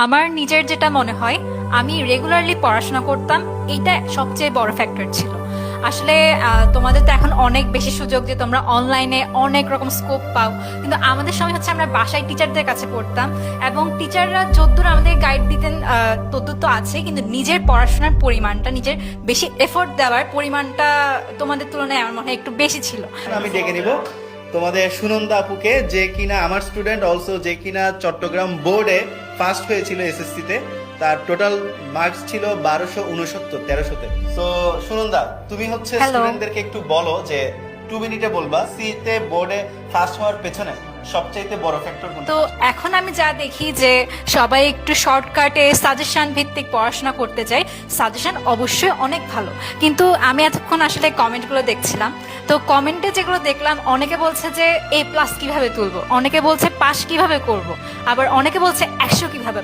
আমার নিজের যেটা মনে হয়, আমি রেগুলারলি পড়াশোনা করতাম, এইটা সবচেয়ে বড় ফ্যাক্টর ছিল। আসলে তোমাদের তো এখন অনেক বেশি সুযোগ যে তোমরা অনলাইনে অনেক রকম স্কোপ পাও, কিন্তু আমাদের সময় হচ্ছে আমরা বাসায় টিচারদের কাছে পড়তাম, এবং টিচাররা যদ্দূর আমাদের গাইড দিতেন তদ্দূর তো আছে, কিন্তু নিজের পড়াশোনার পরিমাণটা, নিজের বেশি এফোর্ট দেওয়ার পরিমাণটা তোমাদের তুলনায় আমার মনে হয় একটু বেশি ছিল। আমি ডেকে নিব তোমাদের সুনন্দা আপুকে, যে কিনা আমার স্টুডেন্ট অলসো, যে কিনা চট্টগ্রাম বোর্ডে ফার্স্ট হয়েছিল এসএসসিতে। তার টোটাল মার্কস ছিল 1269 1300-তে। সো সুনন্দা, তুমি হচ্ছে Hello. স্টুডেন্টদেরকে একটু বলো যে 2 মিনিটে বলবা সিতে বোর্ডে ফার্স্ট হওয়ার পেছনে সবচাইতে বড় ফ্যাক্টর কোনটা? তো এখন আমি যা দেখি যে সবাই একটু শর্টকাটে সাজেশন ভিত্তিক পড়াশোনা করতে চায়। সাজেশন অবশ্যই অনেক ভালো, কিন্তু আমি এতক্ষণ আসলে কমেন্টগুলো দেখছিলাম, তো কমেন্টে যেগুলো দেখলাম, অনেকে বলছে যে A+ কিভাবে তুলবো, অনেকে বলছে পাস কিভাবে করব, আবার অনেকে বলছে 100 কিভাবে